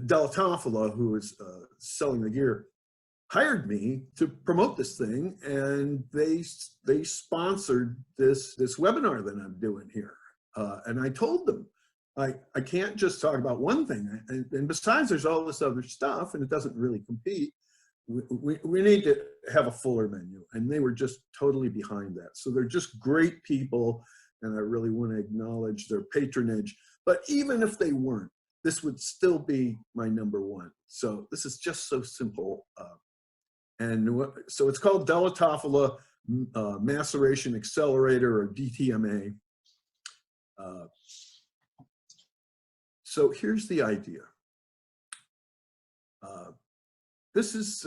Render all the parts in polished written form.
Della, who was selling the gear, hired me to promote this thing, and they sponsored this webinar that I'm doing here. And I told them, I can't just talk about one thing. And besides, there's all this other stuff, and it doesn't really compete. We need to have a fuller menu. And they were just totally behind that. So they're just great people, and I really want to acknowledge their patronage. But even if they weren't, this would still be my #1. So this is just so simple. So it's called Toffola Maceration Accelerator, or DTMA. So here's the idea. This is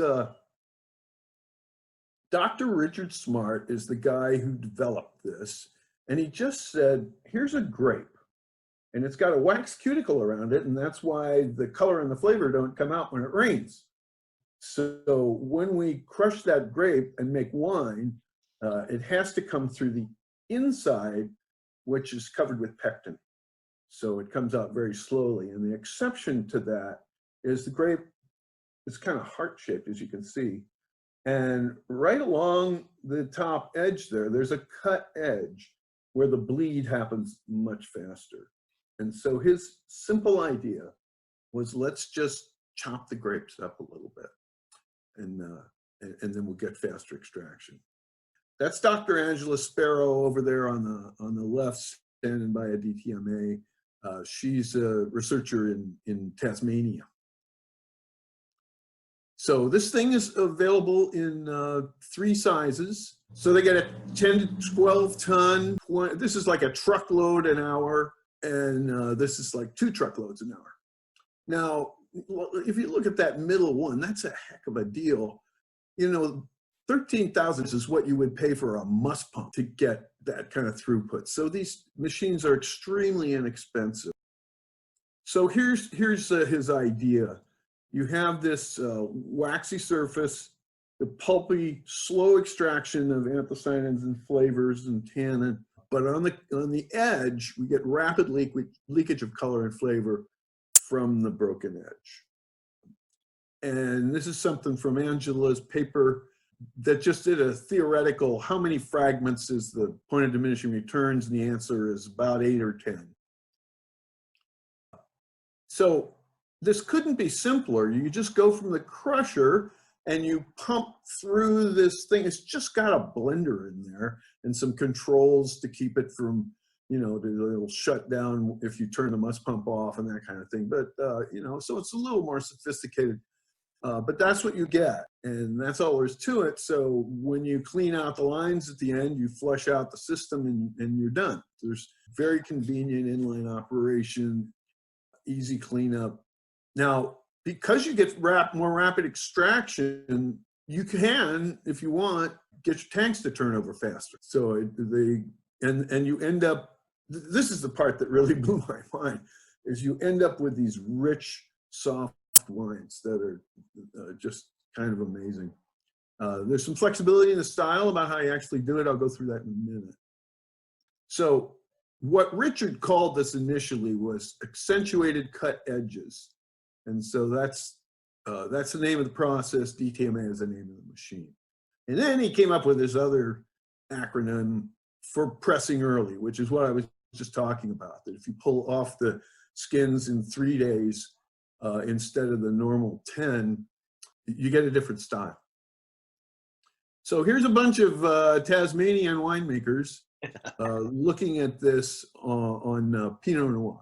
Dr. Richard Smart is the guy who developed this, and he just said, here's a grape, and it's got a wax cuticle around it, and that's why the color and the flavor don't come out when it rains. So when we crush that grape and make wine, it has to come through the inside, which is covered with pectin. So it comes out very slowly. And the exception to that is the grape is kind of heart-shaped, as you can see. And right along the top edge there, there's a cut edge where the bleed happens much faster. And so his simple idea was, let's just chop the grapes up a little bit, and then we'll get faster extraction. That's Dr. Angela Sparrow over there on the left, standing by a DTMA. She's a researcher in Tasmania. So this thing is available in 3 sizes. So they get a 10 to 12 ton. This is like a truckload an hour, and this is like 2 truckloads an hour. Now, if you look at that middle one, that's a heck of a deal. You know, 13,000 is what you would pay for a must pump to get that kind of throughput. So these machines are extremely inexpensive. So here's his idea. You have this waxy surface, the pulpy, slow extraction of anthocyanins and flavors and tannin. But on the edge, we get rapid leakage of color and flavor from the broken edge. And this is something from Angela's paper that just did a theoretical, how many fragments is the point of diminishing returns? And the answer is about 8 or 10. So this couldn't be simpler. You just go from the crusher and you pump through this thing. It's just got a blender in there and some controls to keep it from, you know, it'll shut down if you turn the must pump off and that kind of thing. But, you know, so it's a little more sophisticated, but that's what you get. And that's all there is to it. So when you clean out the lines at the end, you flush out the system and you're done. There's very convenient inline operation, easy cleanup. Now, because you get more rapid extraction, you can, if you want, get your tanks to turn over faster. So and you end up, this is the part that really blew my mind, is you end up with these rich, soft wines that are just kind of amazing. There's some flexibility in the style about how you actually do it. I'll go through that in a minute. So what Richard called this initially was accentuated cut edges. And so that's the name of the process. DTMA is the name of the machine. And then he came up with this other acronym for pressing early, which is what I was just talking about, that if you pull off the skins in 3 days instead of the normal 10, you get a different style. So here's a bunch of Tasmanian winemakers looking at this on Pinot Noir.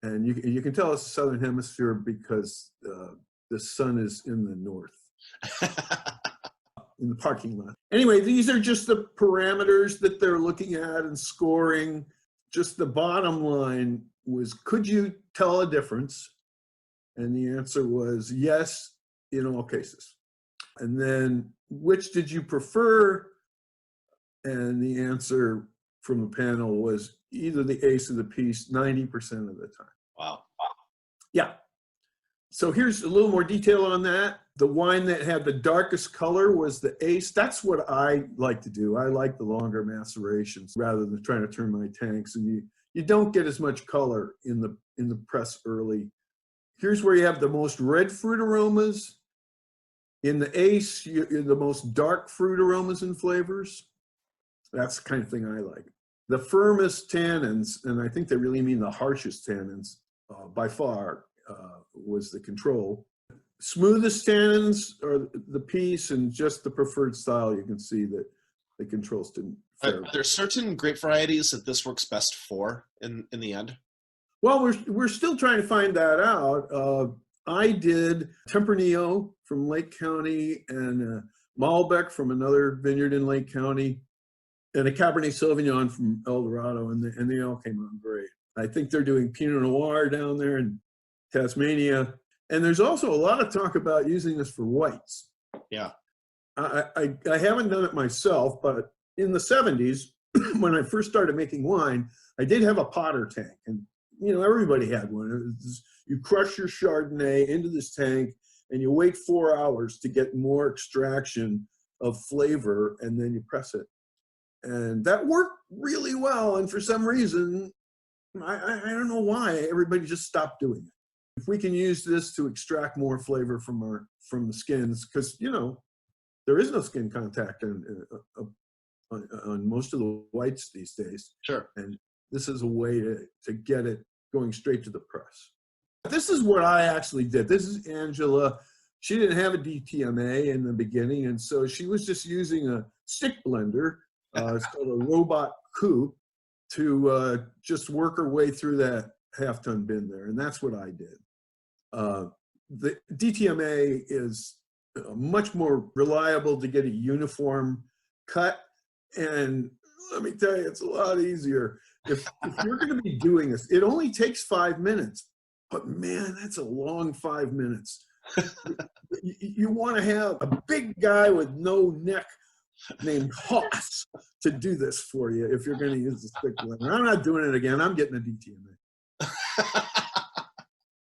And you can tell it's the Southern Hemisphere because the sun is in the north, in the parking lot. Anyway, these are just the parameters that they're looking at and scoring. Just the bottom line was, could you tell a difference? And the answer was yes, in all cases. And then, which did you prefer? And the answer from the panel was either the ace or the piece 90% of the time. Wow. Yeah. So here's a little more detail on that. The wine that had the darkest color was the ace. That's what I like to do. I like the longer macerations rather than trying to turn my tanks. And you don't get as much color in the press early Here's where you have the most red fruit aromas. In the Ace, the most dark fruit aromas and flavors. That's the kind of thing I like. The firmest tannins, and I think they really mean the harshest tannins, by far, was the control. Smoothest tannins are the Peace, and just the preferred style. You can see that the controls didn't fare. Are there certain grape varieties that this works best for in the end? Well, we're still trying to find that out. I did Tempranillo from Lake County, and Malbec from another vineyard in Lake County, and a Cabernet Sauvignon from El Dorado, and they all came out great. I think they're doing Pinot Noir down there in Tasmania. And there's also a lot of talk about using this for whites. Yeah. I haven't done it myself, but in the 70s, when I first started making wine, I did have a potter tank. And, you know, everybody had one. You crush your Chardonnay into this tank, and you wait 4 hours to get more extraction of flavor, and then you press it. And that worked really well. And for some reason, I don't know why, everybody just stopped doing it. If we can use this to extract more flavor from the skins, because, you know, there is no skin contact on most of the whites these days. Sure. And this is a way to get it going straight to the press. This is what I actually did. This is Angela. She didn't have a DTMA in the beginning, and so she was just using a stick blender. It's called a robot coupe, to just work her way through that half-ton bin there, and that's what I did. The DTMA is much more reliable to get a uniform cut, and let me tell you, it's a lot easier. If you're going to be doing this, it only takes 5 minutes, but man, that's a long 5 minutes. You want to have a big guy with no neck named Hoss to do this for you if you're going to use the stick blender. I'm not doing it again. I'm getting a DTMA.